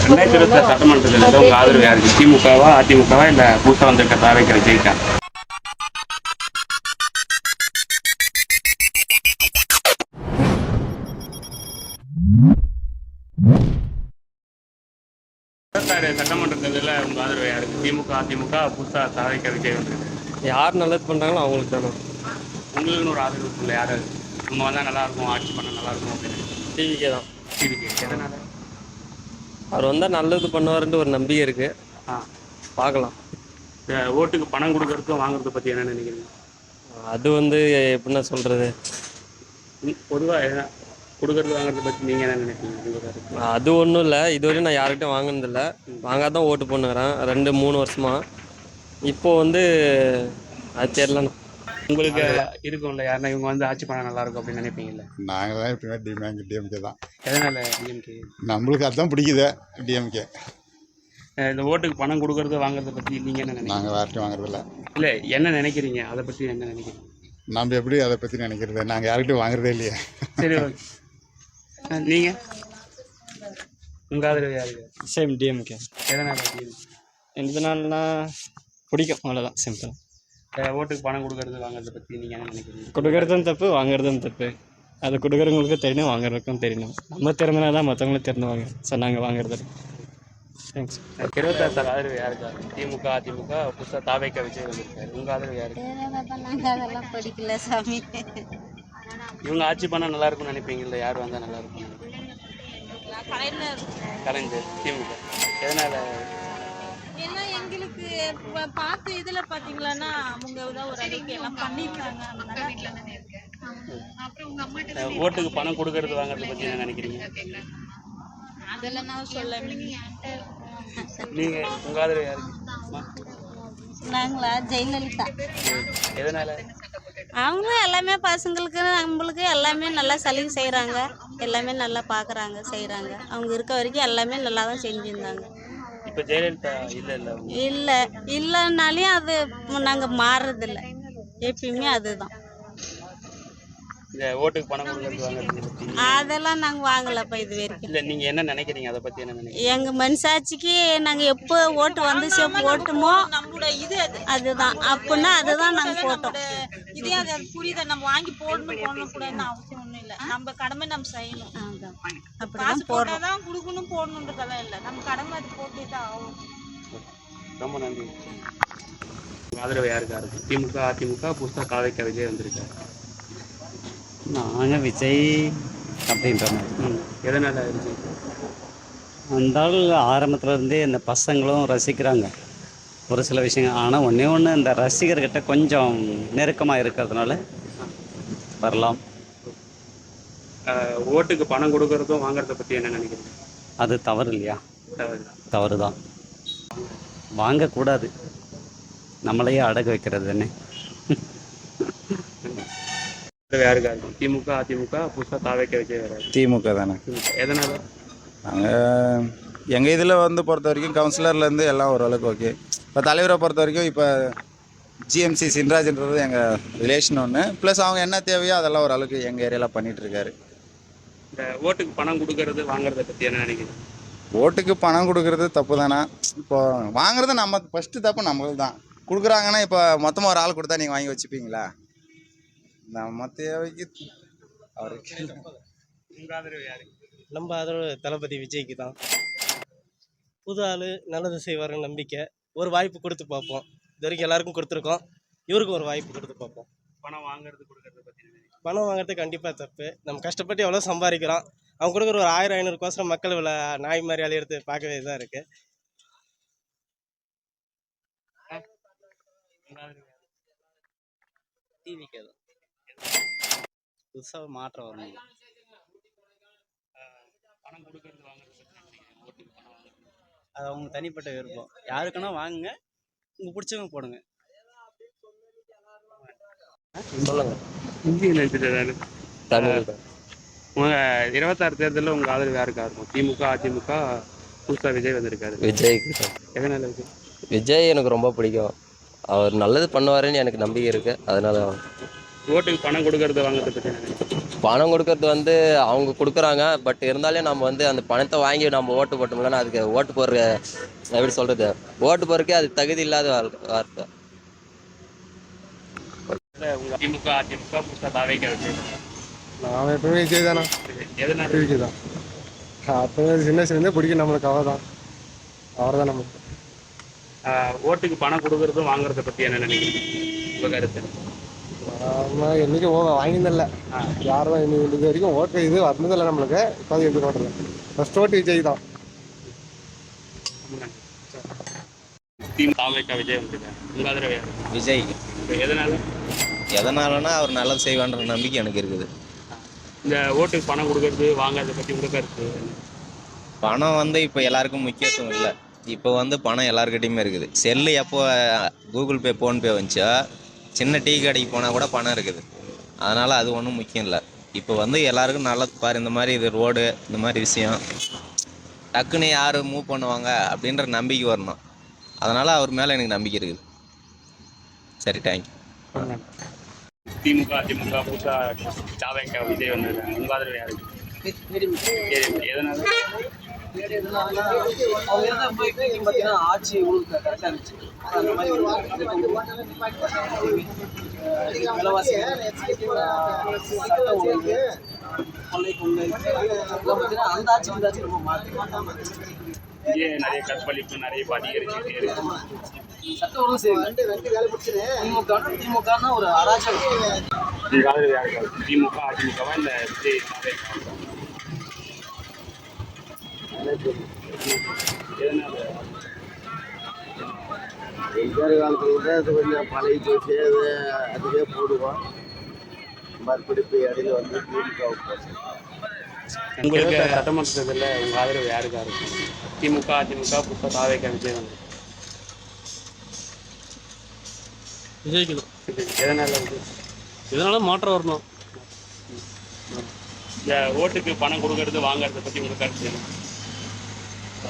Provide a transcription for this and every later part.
2026 சட்டமன்ற தேர்தலில் உங்க ஆதரவு யாருக்கு? திமுகவா, அதிமுகவா, இல்ல புதுசா வந்திருக்க தாவேக்கா விஜய்க்கா? சட்டமன்ற தேர்தலில் உங்க ஆதரவு யாருக்கு? திமுக, அதிமுக, புதுசா தாவேக்கா விஜய் வந்திருக்கு. யார் நல்லது பண்ணுறாங்களோ அவங்களுக்கு தானே. உங்களுக்குன்னு ஒரு ஆதரவு இருக்குல்ல, யாரு இவங்க வந்தால் நல்லா இருக்கும், ஆட்சி பண்ண நல்லா இருக்கும் அப்படின்னு? டிவிக்கே தான். டிவிக்கு. எதனால? அவர் வந்தால் நல்லது பண்ணுவாருன்ட்டு ஒரு நம்பிக்கை இருக்குது. பார்க்கலாம். ஓட்டுக்கு பணம் கொடுக்கறதுக்கும் வாங்குறத பற்றி என்ன நினைக்கிறீங்க? அது எப்படின்னா சொல்கிறது, பொதுவாக கொடுக்கறது வாங்குறத பற்றி நீங்கள் என்ன நினைக்கிறீங்க? அது ஒன்றும் இல்லை. இதுவரையும் நான் யார்கிட்டையும் வாங்கினதில்லை. வாங்காதான் ஓட்டு பண்ணுறேன் 2-3 வருஷமாக. இப்போது அது தெரியலண்ணா. உங்களுக்கு இருக்கும்ல, யாருன்னா இவங்க வந்து ஆட்சி பண்ண நல்லா இருக்கும் அப்படின்னு நினைப்பீங்கல்ல? நாங்களாம் எப்பயுமே டிஎம்கே தான். எதனால டிஎம்கே? நம்மளுக்கு அதுதான் பிடிக்குது, டிஎம்கே. இந்த ஓட்டுக்கு பணம் கொடுக்கறது வாங்குறத பற்றி நீங்கள் என்ன நினைக்கிறீங்க? நாங்கள் யார்ட்டும் வாங்குறதில்ல. இல்லை, என்ன நினைக்கிறீங்க அதை பற்றி? என்ன நினைக்கிறீங்க? நம்ம எப்படி அதை பற்றி நினைக்கிறது? நாங்கள் யார்கிட்டையும் வாங்குறதே இல்லையே. சரி, ஓகே. நீங்கள் உங்கள் ஆதரவு யாருக்கு? Same DMK. எதனால? எதனாலனா பிடிக்கும், அவ்வளோதான், சிம்பிள். ஓட்டுக்கு பணம் கொடுக்கறது வாங்குறத பற்றி நீங்கள் என்ன நினைக்கிறீங்க? கொடுக்கறதும் தப்பு, வாங்குறதும் தப்பு. அது கொடுக்குறவங்களுக்கு தெரியணும், வாங்குறதுக்கும் தெரியணும். நம்ம திறமைனா தான் மற்றவங்களும் திறந்துவாங்க. ஸோ நாங்கள் வாங்குறது. தேங்க்ஸ். 26 ஆதரவு யாருக்கு? திமுக, அதிமுக, புதுசாக தாவேக்கா விஜய் வந்திருக்காரு. உங்கள் ஆதரவு யாருக்கு? நாங்கள் அதெல்லாம் படிக்கல சாமி. இவங்க ஆட்சி பண்ணால் நல்லா இருக்கும்னு நினைப்பீங்கல்ல, யார் வந்தால் நல்லா இருக்கும்? கலைஞர். திமுக. எதனால? ஏன்னா எங்களுக்கு பார்த்து இதில் பார்த்தீங்களான்னா அவங்க தான் ஒரு அளவுக்கு எல்லாம் பண்ணியிருக்காங்க. ஓட்டுக்கு பணம் கொடுக்கறது வாங்குறத பற்றி என்ன நினைக்கிறீங்க? அதெல்லாம் நான் சொல்ல. நீங்கள் உங்கள் ஆதரவு யாருக்கு? நாங்களா ஜெயலலிதா. எதனால? அவங்க எல்லாமே பசங்களுக்கு நம்மளுக்கு எல்லாமே நல்லா சலுகை செய்கிறாங்க, எல்லாமே நல்லா பார்க்குறாங்க, செய்கிறாங்க. அவங்க இருக்க வரைக்கும் எல்லாமே நல்லா தான் செஞ்சுருந்தாங்க. இப்போ ஜெயலலிதா இல்லை இல்லைன்னாலையும் அது நாங்கள் மாறுறதில்ல, எப்பயுமே அதுதான். இந்த ஓட்டுக்கு பணம் கொடுக்கறது வாங்குறது பற்றி அதெல்லாம் நாங்கள் வாங்கலப்பா இது வரைக்கும். இல்லை, நீங்கள் என்ன நினைக்கிறீங்க அதை பற்றி? என்ன நினைக்கிறீங்க? எங்கள் மனசாட்சிக்கு நாங்கள் எப்போ ஓட்டு வந்து சேர்ப்பு ஓட்டுமோ நம்மளோட இது அதுதான். அப்படின்னா அதுதான் நாங்கள் போட்டோம். இதே அது புரியுத நம்ம வாங்கி போடணும் கூடாதுன்னு அவசியம் ஒன்றும் இல்லை. நம்ம கடமை நம்ம செய்யணும். அப்படிதான் போடுறோம். கொடுக்கணும் போடணுன்றதெல்லாம் இல்லை, நம்ம கடமை அது போட்டே தான் ஆகும். ரொம்ப நன்றி. ஆதரவு யாருக்கா இருக்கு? திமுக, அதிமுக, புதுசாக தாவேக்கா விஜய் வந்திருக்காரு. நாங்கள் விஜய் அப்படின்ற மாதிரி. எதனால விஜய்? அந்த ஆரம்பத்துலேருந்தே இந்த பசங்களும் ரசிக்கிறாங்க ஒரு சில விஷயங்கள். ஆனால் ஒன்று இந்த ரசிகர்கிட்ட கொஞ்சம் நெருக்கமாக இருக்கிறதுனால வரலாம். ஓட்டுக்கு பணம் கொடுக்கறதும் வாங்குறத பற்றி என்ன நினைக்கிறீங்க? அது தவறு இல்லையா? தவறு தான். வாங்கக்கூடாது, நம்மளையே அடகு வைக்கிறது தானே. யாருக்கா இருக்கும்? திமுக, அதிமுக, புதுசாக தாவேக்கா விஜய் வராது. திமுக தானே. எதனால? நாங்கள் எங்கள் இதில் பொறுத்த வரைக்கும் கவுன்சிலர்லேருந்து எல்லாம் ஓரளவுக்கு ஓகே. இப்போ தலைவரை பொறுத்த வரைக்கும் இப்போ ஜிஎம்சி சின்ராஜ்ன்றது எங்கள் ரிலேஷன் ஒன்று. ப்ளஸ் அவங்க என்ன தேவையோ அதெல்லாம் ஓரளவுக்கு எங்கள் ஏரியாவில் பண்ணிகிட்ருக்காரு. இந்த ஓட்டுக்கு பணம் கொடுக்கறது வாங்குறத பற்றி என்ன நினைக்கிறீங்க? ஓட்டுக்கு பணம் கொடுக்கறது தப்பு தானே. இப்போ வாங்குறது நம்ம ஃபஸ்ட்டு தப்பு நம்மளுக்கு தான். கொடுக்குறாங்கன்னா இப்போ மொத்தமாக ஒரு ஆள் கொடுத்தா நீங்கள் வாங்கி வச்சுப்பீங்களா? நம்ம தேவைக்கு அவருக்கு. உங்கள் ஆதரவு யாருக்கு? நம்ம ஆதரவு தளபதி விஜய்க்கு தான். புது ஆள், நல்லது செய்வாருன்னு நம்பிக்கை. ஒரு வாய்ப்பு கொடுத்து பார்ப்போம். இது வரைக்கும் எல்லாருக்கும் கொடுத்துருக்கோம், இவருக்கும் ஒரு வாய்ப்பு கொடுத்து பார்ப்போம். பணம் வாங்குறது கொடுக்கறத பற்றி? பணம் வாங்குறது கண்டிப்பாக தப்பு. நம்ம கஷ்டப்பட்டு எவ்வளோ சம்பாதிக்கிறோம், அவங்க கொடுக்குற ஒரு 1000-500 மக்கள் இவ்வளோ நாய் மாதிரி அலையிறது பார்க்கவே தான் இருக்குது. டிவிக்கே தான். புதுசாக மாற்றம் வரணும். பணம் கொடுக்கறது வாங்குறது ஓட்டுக்கு பணம் வாங்குறது அது அவங்க தனிப்பட்ட விருப்பம். யாருக்குன்னா வாங்குங்க, உங்கள் பிடிச்சவங்க போடுங்க. சொல்லுங்க. உங்கள் 26 தேர்தலில் உங்கள் ஆதரவு யாருக்கா இருக்கும்? திமுக, அதிமுக, புதுசாக விஜய் வந்திருக்காரு. விஜய்க்கு. எதனால விஜய்? விஜய் எனக்கு ரொம்ப பிடிக்கும். அவர் நல்லது பண்ணுவாருன்னு எனக்கு நம்பிக்கை இருக்குது, அதனால. ஓட்டுக்கு பணம் கொடுக்கறத வாங்குறத பற்றி என்ன நினைக்கிறீங்க? பணம் கொடுக்கறது வந்து அவங்க கொடுக்குறாங்க. பட் இருந்தாலும் நம்ம வந்து அந்த பணத்தை வாங்கி நம்ம ஓட்டு போட்டோம்லன்னா அதுக்கு ஓட்டு போடுற எப்படி சொல்கிறது, ஓட்டு போடுறதுக்கே அது தகுதி இல்லாத வார்த்தை. உங்க திமுக அதிமுக புதுசாக தாவேக்கா விஜய் நான் எப்பவுமே விஜய் தானா, எதனால விஜய் தான். அப்போ சின்ன வயசுலேருந்தே பிடிக்கும் நம்மளுக்கு, அவர் தான், அவர் தான் நமக்கு. ஓட்டுக்கு பணம் கொடுக்கறதும் வாங்குறத பற்றி என்ன நினைக்கிறீங்க உங்கள் கருத்து? நம்ம என்றைக்கும் வாங்கியிருந்தில்ல, யார் தான் இது வரைக்கும் ஓட்டு இது வந்ததில்லை நம்மளுக்கு. இப்போ எப்படி ஓட்டல, ஃபஸ்ட் ஓட்டு விஜய் தான். தாவேக்கா விஜய் வந்துருக்காங்க, உங்கள் ஆதரவு யாரு? விஜய். எதனாலன்னா அவர் நல்லது செய்வான்ற நம்பிக்கை எனக்கு இருக்குது. இந்த ஓட்டுக்கு பணம் கொடுக்கறது வாங்குறத பற்றி உங்கள் கருத்து? பணம் வந்து இப்போ எல்லாருக்கும் முக்கியத்துவம் இல்லை. இப்போ வந்து பணம் எல்லாருக்கிட்டையுமே இருக்குது. செல்லு எப்போ கூகுள் பே ஃபோன்பே வந்துச்சா சின்ன டீ கடைக்கு போனால் கூட பணம் இருக்குது. அதனால் அது ஒன்றும் முக்கியம் இல்லை. இப்போ வந்து எல்லாருக்கும் நல்லது பாரு, இந்த மாதிரி இது ரோடு இந்த மாதிரி விஷயம் டக்குன்னு யார் மூவ் பண்ணுவாங்க அப்படின்ற நம்பிக்கை வரணும். அதனால் அவர் மேலே எனக்கு நம்பிக்கை இருக்குது. சரி, தேங்க்யூ. திமுக அதிமுக புதுசாக தாவேக்கா விஜய் வந்திருக்காங்க, உங்கள் ஆதரவு யாருக்கு? எதனால? அவங்க இருந்தால் பார்த்தீங்கன்னா ஆட்சி உங்களுக்கு கரெக்டாக இருந்துச்சு. அந்த மாதிரி விலைவாசி சட்ட ஒழுங்கு கொள்ளை கொள்ளை இதெல்லாம் பார்த்தீங்கன்னா அந்த ஆட்சி வந்தாச்சு ரொம்ப மாற்றி இங்கே நிறைய கற்பழிப்பு நிறைய அதிகரிச்சுட்டே இருக்கு. சட்ட ஒழுங்கு சரி. திமுகனா ஒரு அராஜகம். உங்கள் ஆதரவு யாருக்கு? திமுக அதிமுகவா இல்லை விஜய் தாவேக்கா? எதனால? எம்ஜிஆர் காலத்தில் அது கொஞ்சம் பழைய போச்சு, அதுவே போடுவோம். மறுபடி இப்போ இடையில வந்து திமுகவுக்கு உங்களுக்கு சட்டமன்றத்தில் உங்கள் ஆதரவு யாருக்கா இருக்கும்? திமுக அதிமுக புதுசாக தாவேக்கா விஜய் வந்து விஜய்க்கு தான். எதனால வந்து? இதனால மாற்றம் வரணும். இந்த ஓட்டுக்கு பணம் கொடுக்கறது வாங்குறத பற்றி உங்கள் கருத்து என்ன?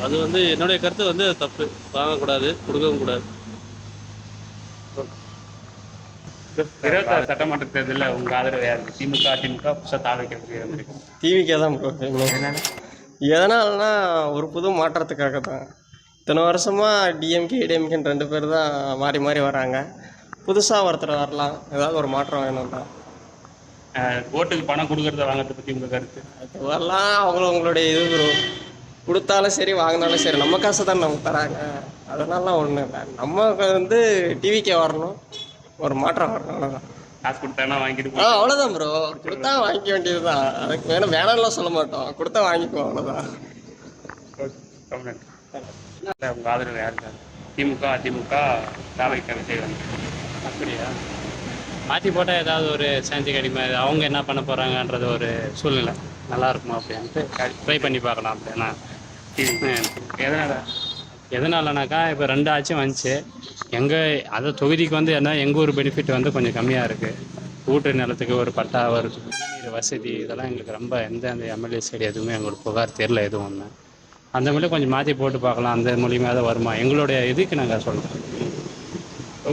அது வந்து என்னுடைய கருத்து வந்து தப்பு. வாங்கக்கூடாது, கொடுக்கவும் கூடாது. 26 சட்டமன்ற தேர்தலில் உங்கள் ஆதரவு யாருக்கு? திமுக அதிமுக புதுசாக தாவேக்கா விஜய் வந்திருக்கு. டிவிக்கே தான் ப்ரோ. எதனாலனா ஒரு புது மாற்றத்துக்காக தான். இத்தனை வருஷமாக டிஎம்கே ஏடிஎம்கேன்னு 2 பேர் தான் மாறி மாறி வராங்க. புதுசாக ஒருத்தர் வரலாம், ஏதாவது ஒரு மாற்றம் வேணும் தான். ஓட்டுக்கு பணம் கொடுக்கறத வாங்குறத பற்றி உங்கள் கருத்து? அதுவெல்லாம் அவங்களுடைய இது ப்ரோ. கொடுத்தாலும் சரி வாங்கினாலும் சரி நம்ம காசை தான் நமக்கு தராங்க. அதனாலாம் ஒன்றும் இல்லை. நம்ம வந்து டிவிக்கே வரணும், ஒரு மாற்றம் வரணும், அவ்வளோதான். காசு கொடுத்தானா வாங்கிட்டு அவ்வளோதான் ப்ரோ. கொடுத்தா வாங்கிக்க வேண்டியது தான். அதுக்கு வேணாம்லாம் சொல்ல மாட்டோம், கொடுத்தா வாங்கிக்குவோம், அவ்வளோதான். உங்கள் ஆதரவு யாருக்கா? திமுக அதிமுக தாவேக்கா விஜய் வந்து. அப்படியா? மாற்றி போட்டால் ஏதாவது ஒரு சாந்தி கடிமை அவங்க என்ன பண்ண போகிறாங்கன்றது ஒரு சூழ்நிலை நல்லா இருக்குமா அப்படின்ட்டு ட்ரை பண்ணி பார்க்கலாம். அப்படின்னா எதனாலனாக்கா இப்போ 2 ஆட்சியும் வந்துச்சு. அதை தொகுதிக்கு வந்து என்ன எங்கள் ஊர் பெனிஃபிட் வந்து கொஞ்சம் கம்மியாக இருக்குது. ஊட்டு நிலத்துக்கு ஒரு பட்டா, ஒரு நீர் வசதி, இதெல்லாம் எங்களுக்கு ரொம்ப அந்த எம்எல்ஏ சைடு எதுவுமே எங்களுக்கு புகார் தெரில எதுவும் ஒன்று. அந்த மாதிரி கொஞ்சம் மாற்றி போட்டு பார்க்கலாம், அந்த மூலியமாக தான் வருமா எங்களுடைய இதுக்கு நாங்கள் சொல்கிறோம்.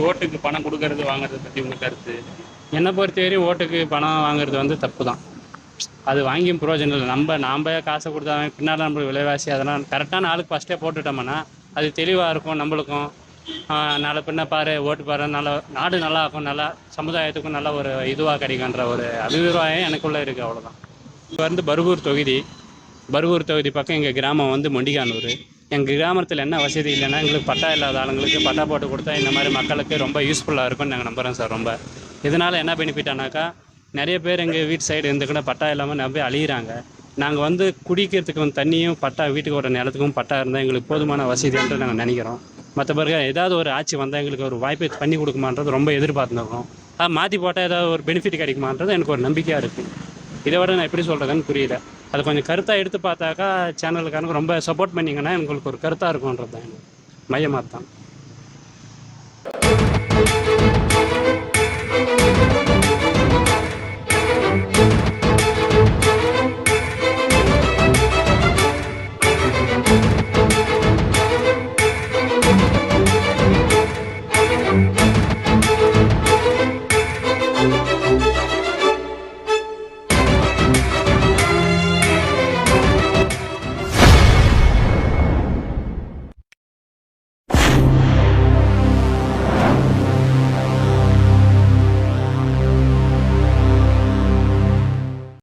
ஓட்டுக்கு பணம் கொடுக்கறது வாங்குறத பற்றி உங்கள் கருத்து? என்னை பொறுத்தவரையும் ஓட்டுக்கு பணம் வாங்குறது வந்து தப்பு தான். அது வாங்கியும் பிரயோஜனம் இல்லை. நாம் காசை கொடுத்தா பின்னால் நம்மளுக்கு விலைவாசி அதெல்லாம் கரெக்டான ஆளுக்கு ஃபஸ்ட்டே போட்டுட்டோம்னா அது தெளிவாக இருக்கும். நம்மளுக்கும் நாளை பின்ன ஓட்டு பாரு, நாடு நல்லா இருக்கும், நல்லா சமுதாயத்துக்கும் நல்ல ஒரு இதுவாக கிடைக்குன்ற ஒரு அபிப்பிராயம் எனக்குள்ளே இருக்குது, அவ்வளோதான். இப்போ வந்து பர்கூர் தொகுதி பக்கம் எங்கள் கிராமம் வந்து மொண்டிகானூர். எங்கள் கிராமத்தில் என்ன வசதி இல்லைன்னா எங்களுக்கு பட்டா இல்லாத ஆளுங்களுக்கு பட்டா போட்டு கொடுத்தா இந்த மாதிரி மக்களுக்கு ரொம்ப யூஸ்ஃபுல்லாக இருக்கும்னு நாங்கள் நம்புகிறோம் சார். ரொம்ப இதனால் என்ன பெனிஃபிட் ஆனாக்கா நிறைய பேர் எங்கள் வீட்டு சைடு இருந்து கூட பட்டா இல்லாமல் நம்பி அழியிறாங்க. நாங்கள் வந்து குடிக்கிறதுக்கு வந்து தண்ணியும் பட்டா, வீட்டுக்கு ஒரு நிலத்துக்கும் பட்டா இருந்தால் எங்களுக்கு போதுமான வசதின்ட்டு நாங்கள் நினைக்கிறோம். மற்றபடி ஏதாவது ஒரு ஆட்சி வந்தால் எங்களுக்கு ஒரு வாய்ப்பை பண்ணி கொடுக்குமான்றது ரொம்ப எதிர்பார்த்துருக்கோம். மாற்றி போட்டால் ஏதாவது ஒரு பெனிஃபிட் கிடைக்குமான்றது எனக்கு ஒரு நம்பிக்கையாக இருக்குது. இதை விட நான் எப்படி சொல்கிறதுன்னு புரியல. அது கொஞ்சம் கருத்தாக எடுத்து பார்த்தாக்கா சேனலுக்கான ரொம்ப சப்போர்ட் பண்ணிங்கன்னா எங்களுக்கு ஒரு கருத்தாக இருக்கும்ன்றது தான் மையமாக தான்.